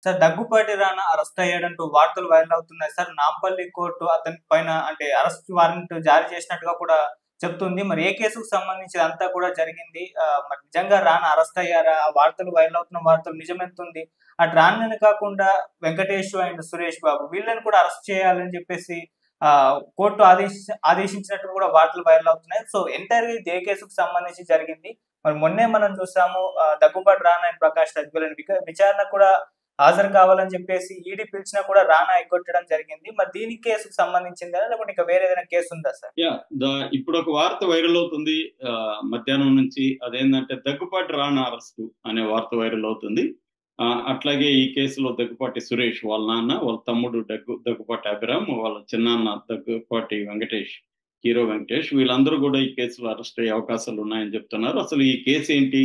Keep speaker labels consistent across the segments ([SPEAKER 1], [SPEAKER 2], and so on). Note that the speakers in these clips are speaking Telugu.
[SPEAKER 1] సార్ దగ్గుపాటి రానా అరెస్ట్ అయ్యాడంటూ వార్తలు వైరల్ అవుతున్నాయి సార్. నాంపల్లి కోర్టు అతని పైన అంటే అరెస్ట్ వారెంట్ జారీ చేసినట్టుగా కూడా చెప్తుంది. మరి ఏ కేసుకు సంబంధించి ఇదంతా కూడా జరిగింది? మరి నిజంగా రానా అరెస్ట్ అయ్యారా? ఆ వార్తలు వైరల్ అవుతున్న వార్తలు నిజమెంతుంది? అటు రానానే కాకుండా వెంకటేష్ అండ్ సురేష్ బాబు వీళ్ళని కూడా అరెస్ట్ చేయాలని చెప్పేసి కోర్టు ఆదేశించినట్టు కూడా వార్తలు వైరల్ అవుతున్నాయి. సో ఎంటైర్‌గా ఇది ఏ కేసుకు సంబంధించి జరిగింది? మరి మొన్నే మనం చూసాము దగ్గుబాటి రానా అండ్ ప్రకాష్ రాజ్ వీళ్ళని విచారణకు కూడా హాజరు కావాలని చెప్పేసి ఈడీ పిలిచినా కూడా రానా ఎగ్గొట్టడం జరిగింది. మరి దీని కేసుకు సంబంధించిందా? లేకపోతే ఇంకా వేరే ఏదైనా కేసు ఉందా సార్?
[SPEAKER 2] ఇప్పుడు ఒక వార్త వైరల్ అవుతుంది మధ్యాహ్నం నుంచి. అదేంటంటే దగ్గుపాటి రానా అరెస్టు అనే వార్త వైరల్ అవుతుంది. అట్లాగే ఈ కేసులో దగ్గుపాటి సురేష్ వాళ్ళ నాన్న, వాళ్ళ తమ్ముడు దగ్గుపాటి అభిరామ్, వాళ్ళ చిన్నాన్న దగ్గుపాటి వెంకటేష్, హీరో వెంకటేష్, వీళ్ళందరూ కూడా ఈ కేసులో అరెస్ట్ అయ్యే అవకాశాలు ఉన్నాయని చెప్తున్నారు. అసలు ఈ కేసు ఏంటి,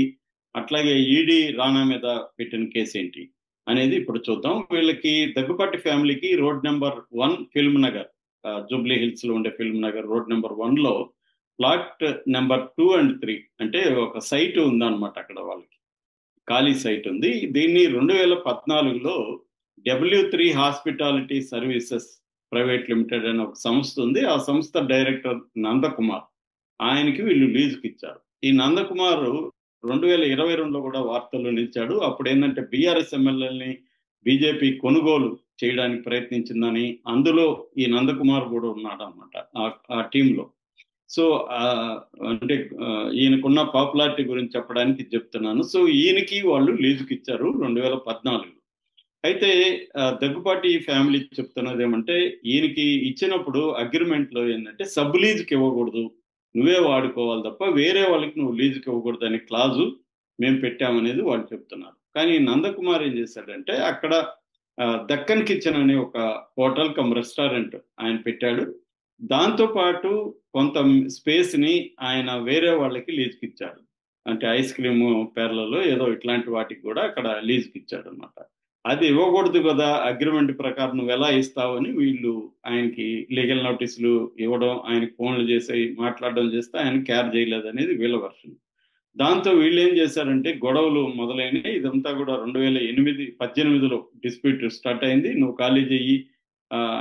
[SPEAKER 2] అట్లాగే ఈడీ రానా మీద పెట్టిన కేసు ఏంటి అనేది ఇప్పుడు చూద్దాం. వీళ్ళకి దగ్గుపాటి ఫ్యామిలీకి road number 1 film Nagar, Jubilee hills లో ఉండే ఫిల్మ్ నగర్ రోడ్ నెంబర్ 1 లో ప్లాట్ నెంబర్ 2 అండ్ 3 అంటే ఒక సైట్ ఉందన్నమాట. అక్కడ వాళ్ళకి ఖాళీ సైట్ ఉంది. దీన్ని 2014లో W3 hospitality services private limited అనే ఒక సంస్థ ఉంది. ఆ సంస్థ డైరెక్టర్ నందకుమార్, ఆయనకి వీళ్ళు లీజుకి ఇచ్చారు. ఈ నందకుమార్ 2022లో కూడా వార్తల్లో నిలిచాడు. అప్పుడు ఏంటంటే బీఆర్ఎస్ ఎమ్మెల్యేలని బీజేపీ కొనుగోలు చేయడానికి ప్రయత్నించిందని, అందులో ఈ నందకుమార్ కూడా ఉన్నాడు అనమాట ఆ టీంలో. సో అంటే ఈయనకున్న పాపులారిటీ గురించి చెప్పడానికి చెప్తున్నాను. సో ఈయనకి వాళ్ళు లీజుకి ఇచ్చారు 2014. అయితే దగ్గుపాటి ఫ్యామిలీ చెప్తున్నది ఏమంటే, ఈయనకి ఇచ్చినప్పుడు అగ్రిమెంట్ లో ఏంటంటే సబ్ లీజుకి ఇవ్వకూడదు, నువ్వే వాడుకోవాలి తప్ప వేరే వాళ్ళకి నువ్వు లీజుకి ఇవ్వకూడదు అనే క్లాజు మేము పెట్టామనేది వాళ్ళు చెప్తున్నారు. కానీ నందకుమార్ ఏం చేశాడంటే అక్కడ దక్కన్ కిచెన్ అనే ఒక హోటల్ కమ్ రెస్టారెంట్ ఆయన పెట్టాడు. దాంతో పాటు కొంత స్పేస్ ని ఆయన వేరే వాళ్ళకి లీజుకి ఇచ్చాడు. అంటే ఐస్ క్రీమ్ పేర్లలో ఏదో ఇట్లాంటి వాటికి కూడా అక్కడ లీజుకి ఇచ్చాడు అనమాట. అది ఇవ్వకూడదు కదా, అగ్రిమెంట్ ప్రకారం నువ్వు ఎలా ఇస్తావని వీళ్ళు ఆయనకి లీగల్ నోటీసులు ఇవ్వడం, ఆయనకి ఫోన్లు చేసి మాట్లాడడం చేస్తే ఆయన కేర్ చేయలేదు అనేది వీళ్ళ వర్షన్. దాంతో వీళ్ళు ఏం చేశారంటే గొడవలు మొదలైనవి. ఇదంతా కూడా 2018లో డిస్ప్యూట్ స్టార్ట్ అయింది. నువ్వు ఖాళీ చెయ్యి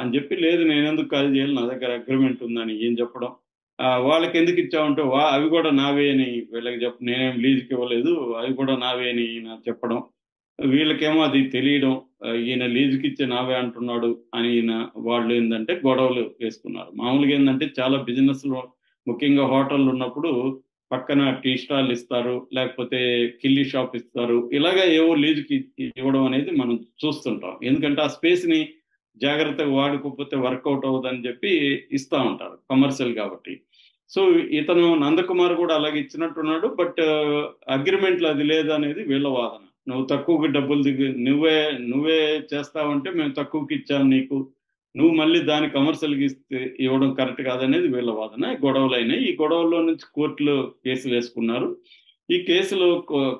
[SPEAKER 2] అని చెప్పి, లేదు నేనెందుకు ఖాళీ చేయాలి, నా దగ్గర అగ్రిమెంట్ ఉందని ఏం చెప్పడం. వాళ్ళకి ఎందుకు ఇచ్చామంటే అవి కూడా నావే అని వీళ్ళకి నేనేం లీజుకి ఇవ్వలేదు, అవి కూడా నావే అని ఈయన చెప్పడం. వీళ్ళకేమో అది తెలియడం, ఈయన లీజుకి ఇచ్చే నావే అంటున్నాడు అని వాళ్ళు ఏంటంటే గొడవలు వేసుకున్నారు. మామూలుగా ఏంటంటే చాలా బిజినెస్లు, ముఖ్యంగా హోటళ్ళు ఉన్నప్పుడు పక్కన టీ స్టాల్ ఇస్తారు, లేకపోతే కిల్లీ షాప్ ఇస్తారు. ఇలాగా ఏవో లీజుకి ఇవ్వడం అనేది మనం చూస్తుంటాం. ఎందుకంటే ఆ స్పేస్ ని జాగ్రత్తగా వాడుకోకపోతే వర్కౌట్ అవ్వదని చెప్పి ఇస్తా ఉంటారు, కమర్షియల్ కాబట్టి. సో ఇతను నందకుమార్ కూడా అలాగే ఇచ్చినట్టున్నాడు. బట్ అగ్రిమెంట్లో అది లేదనేది వీళ్ళ వాదన. నువ్వు తక్కువకి డబ్బులు నువ్వే చేస్తావంటే మేము తక్కువకి ఇచ్చాము నీకు, నువ్వు మళ్ళీ దాని కమర్షియల్కి ఇవ్వడం కరెక్ట్ కాదనేది వీళ్ళ వాదన. గొడవలు అయినాయి. ఈ గొడవల్లో నుంచి కోర్టులో కేసులు వేసుకున్నారు. ఈ కేసులు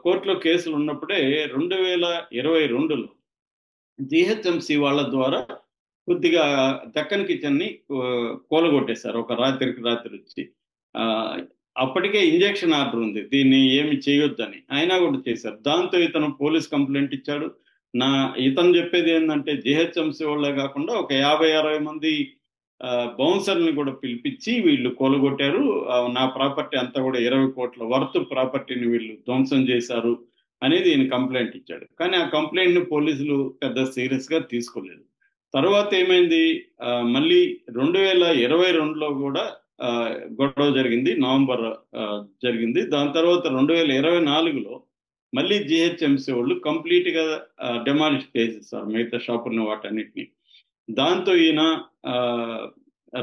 [SPEAKER 2] కోర్టులో కేసులు ఉన్నప్పుడే 2022లో జిహెచ్ఎంసి వాళ్ళ ద్వారా కొద్దిగా దక్కన్ కిచెన్ ని కూలగొట్టేశారు ఒక రాత్రికి రాత్రి వచ్చి. అప్పటికే ఇంజెక్షన్ ఆర్డర్ ఉంది, దీన్ని ఏమి చేయొద్దని, అయినా కూడా చేశారు. దాంతో ఇతను పోలీస్ కంప్లైంట్ ఇచ్చాడు. ఇతను చెప్పేది ఏంటంటే జిహెచ్ఎంసి వాళ్ళే కాకుండా ఒక 50-60 మంది బౌన్సర్ని కూడా పిలిపించి వీళ్ళు కూలగొట్టారు, నా ప్రాపర్టీ అంతా కూడా 20 కోట్ల వర్త్ ప్రాపర్టీని వీళ్ళు ధ్వంసం చేశారు అనేది ఈయన కంప్లైంట్ ఇచ్చాడు. కానీ ఆ కంప్లైంట్ ని పోలీసులు పెద్ద సీరియస్ గా తీసుకోలేదు. తర్వాత ఏమైంది, మళ్ళీ 2022లో కూడా గొడవ జరిగింది, నవంబర్ జరిగింది. దాని తర్వాత 2024లో మళ్ళీ జిహెచ్ఎంసీ వాళ్ళు కంప్లీట్ గా డెమాలిష్ చేసేస్తారు మిగతా షాపులను వాటన్నిటిని. దాంతో ఈయన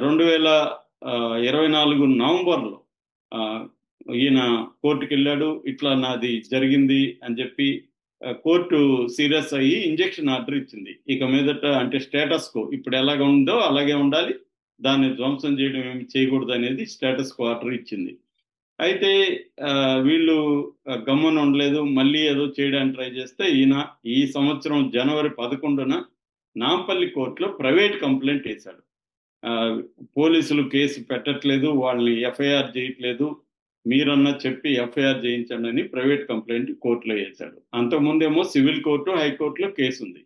[SPEAKER 2] 2024 నవంబర్లో ఈయన కోర్టుకి వెళ్ళాడు. ఇట్లా నాది జరిగింది అని చెప్పి కోర్టు సీరియస్ అయ్యి ఇంజెక్షన్ ఆర్డర్ ఇచ్చింది. ఇక మీదట అంటే స్టేటస్ కో ఇప్పుడు ఎలాగ ఉందో అలాగే ఉండాలి, దాన్ని ధ్వంసం చేయడం ఏమి చేయకూడదు అనేది స్టేటస్ కో ఆర్డర్ ఇచ్చింది. అయితే వీళ్ళు గమ్మున ఉండలేదు, మళ్ళీ ఏదో చేయడానికి ట్రై చేస్తే ఈయన ఈ సంవత్సరం జనవరి 11న నాంపల్లి కోర్టులో ప్రైవేట్ కంప్లైంట్ వేశాడు. పోలీసులు కేసు పెట్టట్లేదు, వాళ్ళని ఎఫ్ఐఆర్ చేయట్లేదు, మీరన్నా చెప్పి ఎఫ్ఐఆర్ చేయించండి అని ప్రైవేట్ కంప్లైంట్ కోర్టులో వేశాడు. అంతకుముందేమో సివిల్ కోర్టు, హైకోర్టులో కేసు ఉంది.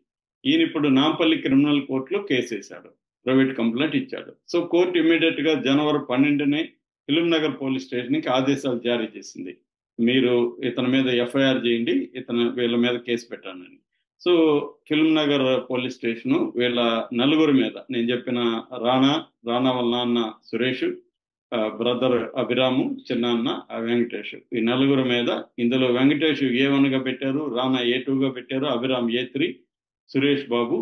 [SPEAKER 2] ఈయన ఇప్పుడు నాంపల్లి క్రిమినల్ కోర్టులో కేసు వేశాడు, ప్రైవేట్ కంప్లైంట్ ఇచ్చాడు. సో కోర్టు ఇమీడియట్ గా జనవరి 12నే ఫిలిం నగర్ పోలీస్ స్టేషన్ కి ఆదేశాలు జారీ చేసింది, మీరు ఇతని మీద ఎఫ్ఐఆర్ చేయండి, వీళ్ళ మీద కేసు పెట్టానని. So Film Nagar police station వీళ్ళ నలుగురి మీద, నేను చెప్పిన రాణా వాళ్ళ నాన్న సురేష్, బ్రదర్ అభిరాము, చిన్నాన్న వెంకటేష్, ఈ నలుగురి మీద, ఇందులో వెంకటేష్ A1 గా పెట్టారు, రాణా A2 గా పెట్టారు, అభిరామ్ A3, సురేష్ బాబు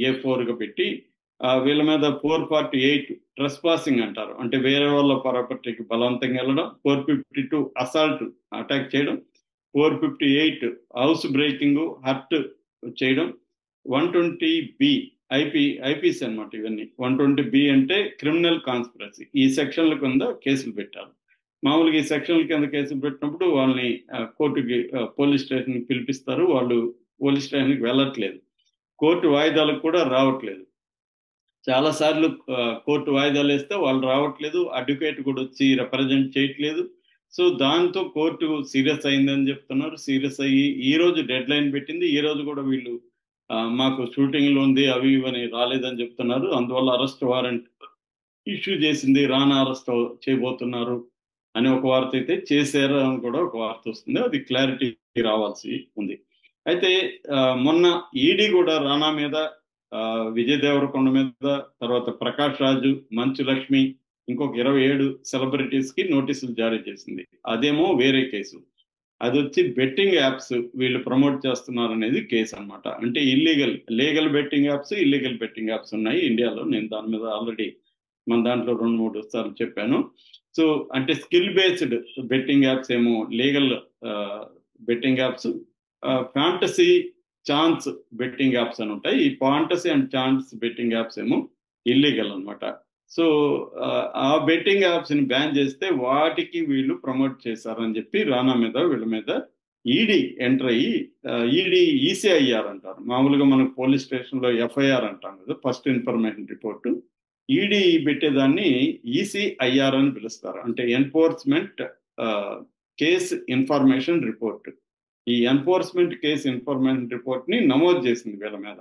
[SPEAKER 2] A4 గా పెట్టి వీళ్ళ మీద 448 ట్రెస్ పాసింగ్ అంటారు, అంటే వేరే వాళ్ళ ప్రాపర్టీకి బలవంతంగా వెళ్ళడం, 452 అసాల్ట్ అటాక్ చేయడం, 458 హౌస్ బ్రేకింగ్ హర్ట్ చేయడం, 120B ఐపీసీ అనమాట ఇవన్నీ. 120B అంటే క్రిమినల్ కాన్స్పిరసీ. ఈ సెక్షన్ల కింద కేసులు పెట్టారు. మామూలుగా ఈ సెక్షన్ల కింద కేసులు పెట్టినప్పుడు వాళ్ళని కోర్టుకి పోలీస్ స్టేషన్కి పిలిపిస్తారు, వాళ్ళు పోలీస్ స్టేషన్కి వెళ్ళట్లేదు, కోర్టు వాయిదాలకు కూడా రావట్లేదు. చాలా సార్లు కోర్టు వాయిదాలు వేస్తే వాళ్ళు రావట్లేదు, అడ్వకేట్ కూడా వచ్చి రిప్రజెంట్ చేయట్లేదు. సో దాంతో కోర్టు సీరియస్ అయిందని చెప్తున్నారు. సీరియస్ అయ్యి ఈ రోజు డెడ్ లైన్ పెట్టింది. ఈ రోజు కూడా వీళ్ళు మాకు షూటింగ్లో ఉంది అవి ఇవని రాలేదని చెప్తున్నారు. అందువల్ల అరెస్ట్ వారెంట్ ఇష్యూ చేసింది, రానా అరెస్ట్ చేయబోతున్నారు అని ఒక వార్త అయితే, చేశారు అని కూడా ఒక వార్త వస్తుంది. అది క్లారిటీ రావాల్సి ఉంది. అయితే మొన్న ఈడీ కూడా రానా మీద, విజయ్ దేవరకొండ మీద, తర్వాత ప్రకాష్ రాజు, మంచు లక్ష్మి, ఇంకొక 27 సెలబ్రిటీస్ కి నోటీసులు జారీ చేసింది. అదేమో వేరే కేసు. అది వచ్చి బెట్టింగ్ యాప్స్ వీళ్ళు ప్రమోట్ చేస్తున్నారు అనేది కేసు అనమాట. అంటే legal betting apps, illegal betting apps ఉన్నాయి ఇండియాలో. నేను దాని మీద ఆల్రెడీ మన దాంట్లో 2-3 సార్లు చెప్పాను. సో అంటే స్కిల్ బేస్డ్ బెట్టింగ్ యాప్స్ ఏమో legal betting apps, fantasy chance betting apps అని ఉంటాయి. ఈ fantasy and chance betting apps ఏమో ఇల్లీగల్ అనమాట. సో ఆ బెట్టింగ్ యాప్స్ ని బ్యాన్ చేస్తే వాటికి వీళ్ళు ప్రమోట్ చేశారని చెప్పి రానా మీద, వీళ్ళ మీద ఈడీ ఎంటర్ అయ్యి, ఈసీఐఆర్ అంటారు మామూలుగా, మనకు పోలీస్ స్టేషన్ లో ఎఫ్ఐఆర్ అంటాం కదా, ఫస్ట్ ఇన్ఫర్మేషన్ రిపోర్ట్. ఈడీ పెట్టేదాన్ని ఈసీఐఆర్ అని పిలుస్తారు, అంటే ఎన్ఫోర్స్మెంట్ కేస్ ఇన్ఫర్మేషన్ రిపోర్ట్. ఈ ఎన్ఫోర్స్మెంట్ కేసు ఇన్ఫర్మేషన్ రిపోర్ట్ ని నమోదు చేసింది వీళ్ళ మీద.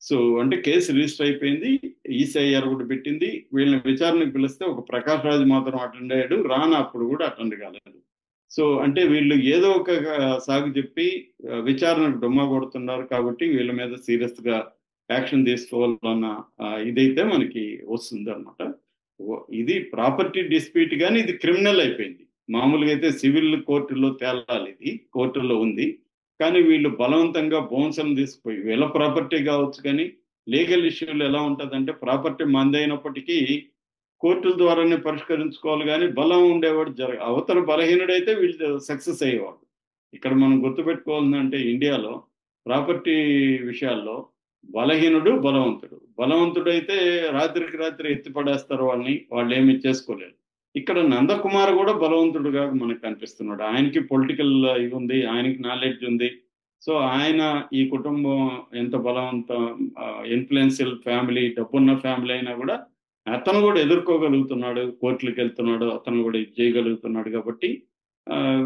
[SPEAKER 2] సో అంటే కేసు రిజిస్టర్ అయిపోయింది, ఈసీఐఆర్ కూడా పెట్టింది. వీళ్ళని విచారణకు పిలిస్తే ఒక ప్రకాష్ రాజు మాత్రం అటెండ్ అయ్యాడు, రానా అప్పుడు కూడా అటెండ్ కాలేదు. సో అంటే వీళ్ళు ఏదో ఒక సాగు చెప్పి విచారణకు డొమ్మా కొడుతున్నారు కాబట్టి వీళ్ళ మీద సీరియస్ గా యాక్షన్ తీసుకోవాలన్న ఇదైతే మనకి వస్తుంది అనమాట. ఇది ప్రాపర్టీ డిస్ప్యూట్ కానీ ఇది క్రిమినల్ అయిపోయింది. మామూలుగా అయితే సివిల్ కోర్టులో తేలాలి, ఇది కోర్టులో ఉంది. కానీ వీళ్ళు బలవంతంగా బౌన్సర్లు తీసుకుపోయి, వీళ్ళ ప్రాపర్టీ కావచ్చు, కానీ లీగల్ ఇష్యూలు ఎలా ఉంటుందంటే ప్రాపర్టీ మందైనప్పటికీ కోర్టుల ద్వారానే పరిష్కరించుకోవాలి, కానీ బలం ఉండేవాడు అవతల బలహీనుడైతే వీళ్ళు సక్సెస్ అయ్యేవాడు. ఇక్కడ మనం గుర్తుపెట్టుకోవాలంటే ఇండియాలో ప్రాపర్టీ విషయాల్లో బలహీనుడు బలవంతుడైతే రాత్రికి రాత్రి ఎత్తిపడేస్తారు వాళ్ళని, వాళ్ళు ఏమి చేసుకోలేరు. ఇక్కడ నందకుమార్ కూడా బలవంతుడుగా మనకు కనిపిస్తున్నాడు. ఆయనకి పొలిటికల్ ఇది ఉంది, ఆయనకి నాలెడ్జ్ ఉంది. సో ఆయన ఈ కుటుంబం ఎంత బలవంతం, ఇన్ఫ్లుయెన్షియల్ ఫ్యామిలీ, డబ్బున్న ఫ్యామిలీ అయినా కూడా అతను కూడా ఎదుర్కోగలుగుతున్నాడు, కోర్టులకు వెళ్తున్నాడు, అతను కూడా ఇది చేయగలుగుతున్నాడు. కాబట్టి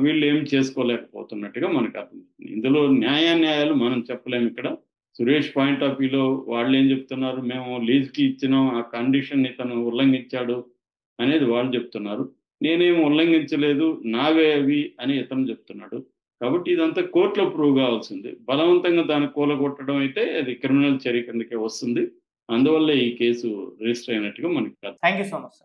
[SPEAKER 2] వీళ్ళు ఏం చేసుకోలేకపోతున్నట్టుగా మనకు అర్థమవుతుంది. ఇందులో న్యాయాలు మనం చెప్పలేము. ఇక్కడ సురేష్ పాయింట్ ఆఫ్ వ్యూలో వాళ్ళు ఏం చెప్తున్నారు, మేము లీజ్కి ఇచ్చినాం, ఆ కండిషన్ ఇతను ఉల్లంఘించాడు అనేది వాళ్ళు చెప్తున్నారు. నేనేం ఉల్లంఘించలేదు, నావే అవి అని ఇతను చెప్తున్నాడు. కాబట్టి ఇదంతా కోర్టులో ప్రూవ్ కావాల్సింది. బలవంతంగా దాన్ని కూలగొట్టడం అయితే అది క్రిమినల్ చర్య కిందకే వస్తుంది. అందువల్ల ఈ కేసు రిజిస్టర్ అయినట్టుగా మనకి.
[SPEAKER 1] Thank you so much.